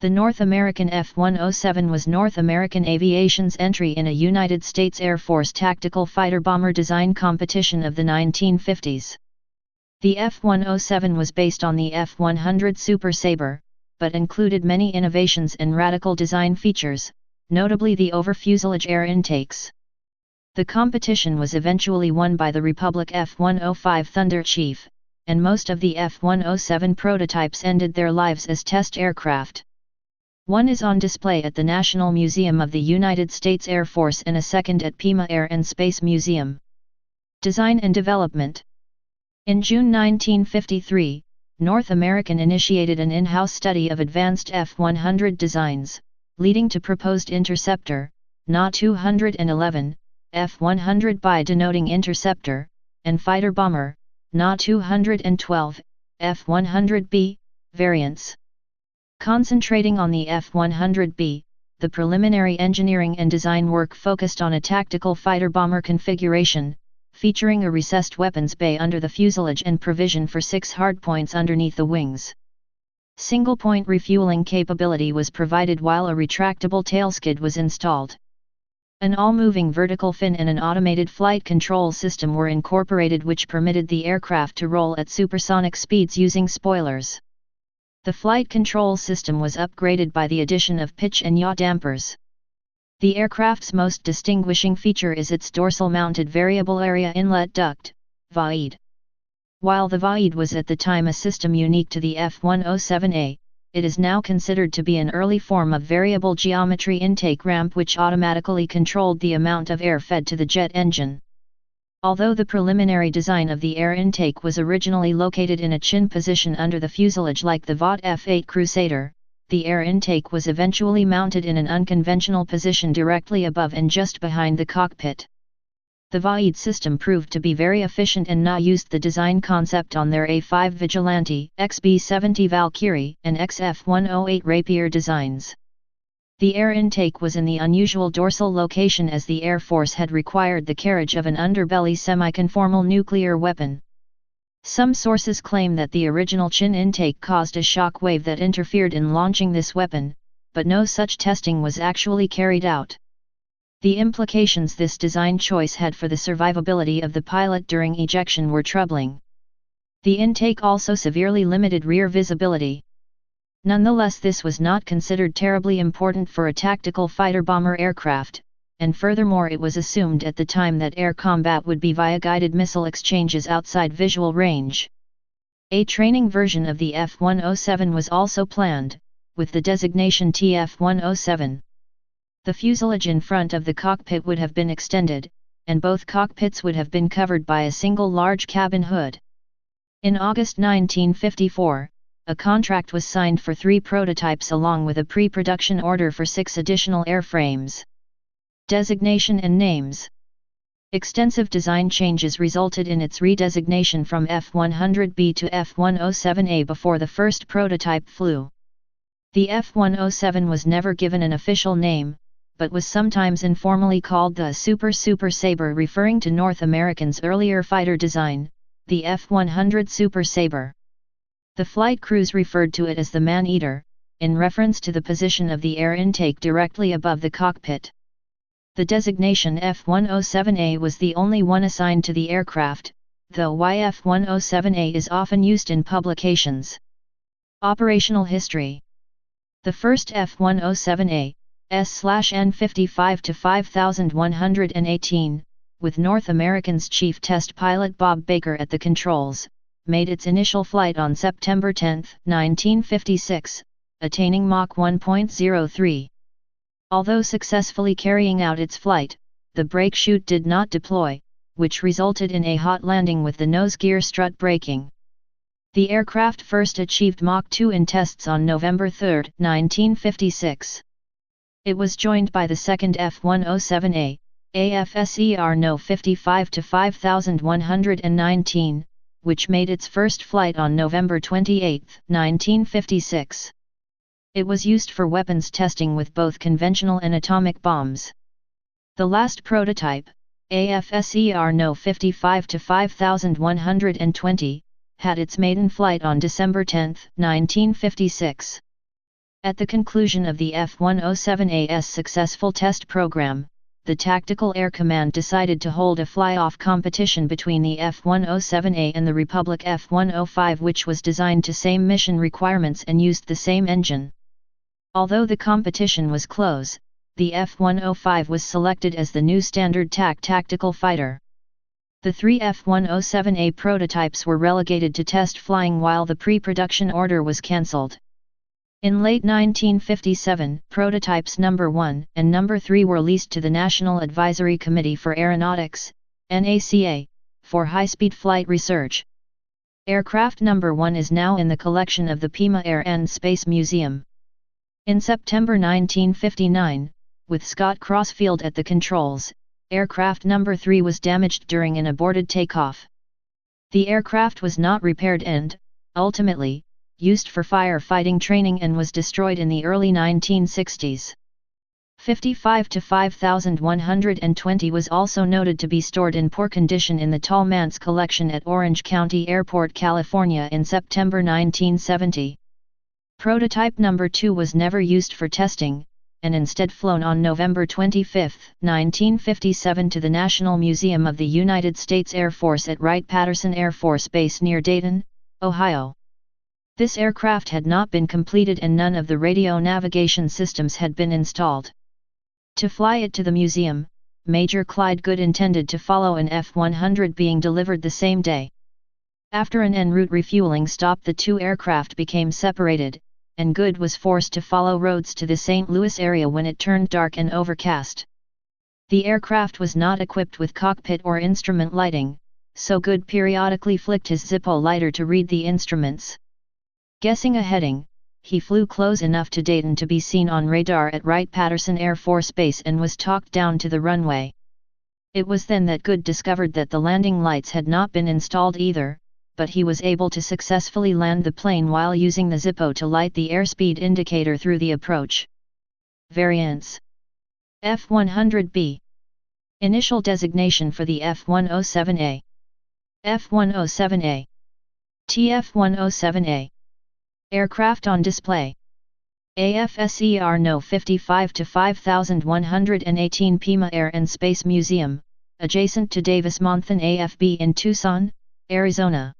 The North American F-107 was North American Aviation's entry in a United States Air Force tactical fighter bomber design competition of the 1950s. The F-107 was based on the F-100 Super Sabre, but included many innovations and radical design features, notably the over-fuselage air intakes. The competition was eventually won by the Republic F-105 Thunder Chief, and most of the F-107 prototypes ended their lives as test aircraft. One is on display at the National Museum of the United States Air Force and a second at Pima Air and Space Museum. Design and development. In June 1953, North American initiated an in-house study of advanced F-100 designs, leading to proposed interceptor, Na 211, F-100 by denoting interceptor, and fighter bomber, Na 212, F-100B, variants. Concentrating on the F-100B, the preliminary engineering and design work focused on a tactical fighter bomber configuration, featuring a recessed weapons bay under the fuselage and provision for 6 hardpoints underneath the wings. Single-point refueling capability was provided while a retractable tailskid was installed. An all-moving vertical fin and an automated flight control system were incorporated which permitted the aircraft to roll at supersonic speeds using spoilers. The flight control system was upgraded by the addition of pitch and yaw dampers. The aircraft's most distinguishing feature is its dorsal-mounted variable area inlet duct, VAID. While the VAID was at the time a system unique to the F-107A, it is now considered to be an early form of variable geometry intake ramp which automatically controlled the amount of air fed to the jet engine. Although the preliminary design of the air intake was originally located in a chin position under the fuselage like the Vought F-8 Crusader, the air intake was eventually mounted in an unconventional position directly above and just behind the cockpit. The VAID system proved to be very efficient and NA used the design concept on their A-5 Vigilante, XB-70 Valkyrie, and XF-108 Rapier designs. The air intake was in the unusual dorsal location as the Air Force had required the carriage of an underbelly semi-conformal nuclear weapon. Some sources claim that the original chin intake caused a shock wave that interfered in launching this weapon, but no such testing was actually carried out. The implications this design choice had for the survivability of the pilot during ejection were troubling. The intake also severely limited rear visibility. Nonetheless, this was not considered terribly important for a tactical fighter-bomber aircraft, and furthermore it was assumed at the time that air combat would be via guided missile exchanges outside visual range. A training version of the F-107 was also planned, with the designation TF-107. The fuselage in front of the cockpit would have been extended, and both cockpits would have been covered by a single large cabin hood. In August 1954, a contract was signed for 3 prototypes along with a pre-production order for 6 additional airframes. Designation and names. Extensive design changes resulted in its redesignation from F-100B to F-107A before the first prototype flew. The F-107 was never given an official name, but was sometimes informally called the Super Sabre, referring to North American's earlier fighter design, the F-100 Super Sabre. The flight crews referred to it as the Man-Eater, in reference to the position of the air intake directly above the cockpit. The designation F-107A was the only one assigned to the aircraft, though YF-107A is often used in publications. Operational history. The first F-107A, S/N55-5118, with North American's chief test pilot Bob Baker at the controls, made its initial flight on September 10, 1956, attaining Mach 1.03. Although successfully carrying out its flight, the brake chute did not deploy, which resulted in a hot landing with the nose gear strut breaking. The aircraft first achieved Mach 2 in tests on November 3, 1956. It was joined by the second F-107A, AFSER No 55-5119, which made its first flight on November 28, 1956. It was used for weapons testing with both conventional and atomic bombs. The last prototype, AFSER No 55-5120, had its maiden flight on December 10, 1956. At the conclusion of the F-107A's successful test program, the Tactical Air Command decided to hold a fly-off competition between the F-107A and the Republic F-105, which was designed to same mission requirements and used the same engine. Although the competition was close, the F-105 was selected as the new standard tactical fighter. The three F-107A prototypes were relegated to test flying while the pre-production order was cancelled. In late 1957, prototypes number 1 and number 3 were leased to the National Advisory Committee for Aeronautics, NACA, for high-speed flight research. Aircraft number 1 is now in the collection of the Pima Air and Space Museum. In September 1959, with Scott Crossfield at the controls, aircraft number 3 was damaged during an aborted takeoff. The aircraft was not repaired and, ultimately, used for firefighting training and was destroyed in the early 1960s. 55 to 5120 was also noted to be stored in poor condition in the Tallman's collection at Orange County Airport, California in September 1970. Prototype number 2 was never used for testing, and instead flown on November 25, 1957 to the National Museum of the United States Air Force at Wright-Patterson Air Force Base near Dayton, Ohio. This aircraft had not been completed and none of the radio navigation systems had been installed. To fly it to the museum, Major Clyde Good intended to follow an F-100 being delivered the same day. After an en route refueling stop, the two aircraft became separated, and Good was forced to follow roads to the St. Louis area when it turned dark and overcast. The aircraft was not equipped with cockpit or instrument lighting, so Good periodically flicked his Zippo lighter to read the instruments. Guessing a heading, he flew close enough to Dayton to be seen on radar at Wright-Patterson Air Force Base and was talked down to the runway. It was then that Good discovered that the landing lights had not been installed either, but he was able to successfully land the plane while using the Zippo to light the airspeed indicator through the approach. Variants: F-100B. Initial designation for the F-107A. F-107A. TF-107A. Aircraft on display. AFSER No 55 to 5118 Pima Air and Space Museum, adjacent to Davis-Monthan AFB in Tucson, Arizona.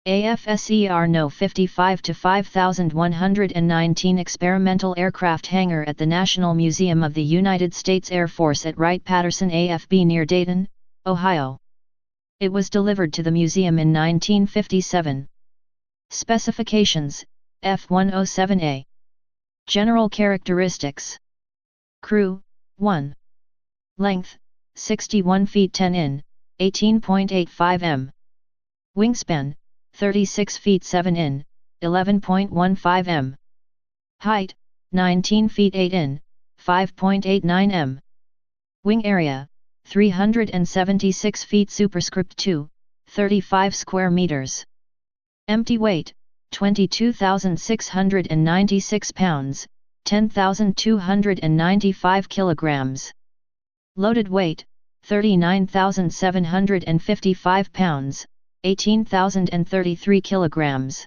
AFSER No 55 to 5119 Experimental Aircraft Hangar at the National Museum of the United States Air Force at Wright-Patterson AFB near Dayton, Ohio. It was delivered to the museum in 1957. Specifications: F-107A. General characteristics. Crew, 1. Length, 61 feet 10 in, 18.85 m. Wingspan, 36 feet 7 in, 11.15 m. Height, 19 feet 8 in, 5.89 m. Wing area, 376 feet superscript 2, 35 square meters. Empty weight, 22,696 pounds, 10,295 kilograms. Loaded weight, 39,755 pounds, 18,033 kilograms.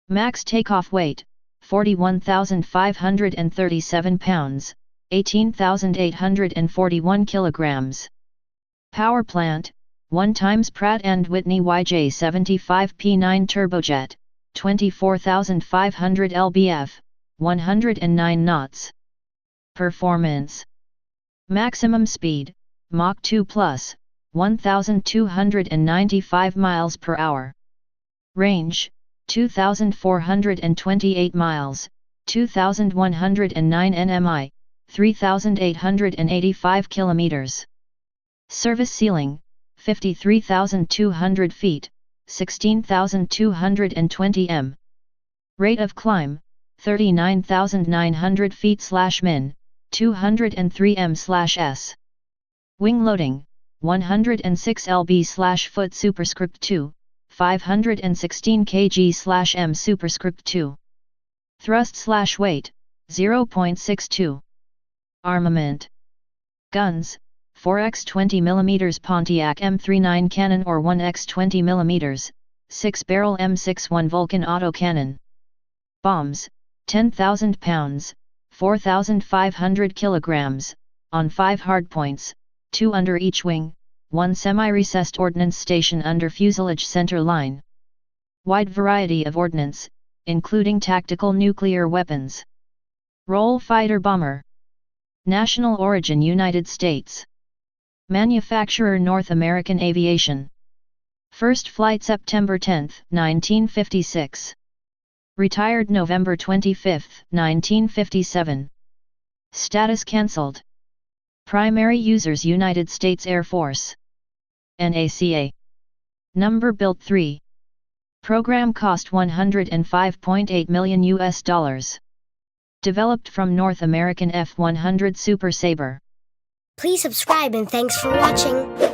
Max takeoff weight, 41,537 pounds, 18,841 kilograms. Power plant, 1 times Pratt & Whitney YJ75P9 turbojet, 24,500 lbf, 109 knots. Performance. Maximum speed, Mach 2 plus, 1,295 miles per hour. Range, 2,428 miles, 2,109 nmi, 3,885 kilometers. Service ceiling, 53,200 feet, 16,220 m. Rate of climb, 39,900 feet/min, 203 m/s. Wing loading, 106 lb/foot superscript 2, 516 kg/m superscript 2. Thrust/weight, 0.62. Armament. Guns, 4x 20 mm Pontiac M39 cannon or 1x 20 mm, 6-barrel M61 Vulcan autocannon. Bombs, 10,000 pounds, 4,500 kilograms, on 5 hardpoints, 2 under each wing, 1 semi-recessed ordnance station under fuselage center line. Wide variety of ordnance, including tactical nuclear weapons. Role fighter bomber. National origin United States. Manufacturer North American Aviation. First flight September 10, 1956. Retired November 25, 1957. Status cancelled. Primary users United States Air Force. NACA. Number built 3. Program cost $105.8 million US. Developed from North American F-100 Super Sabre. Please subscribe and thanks for watching.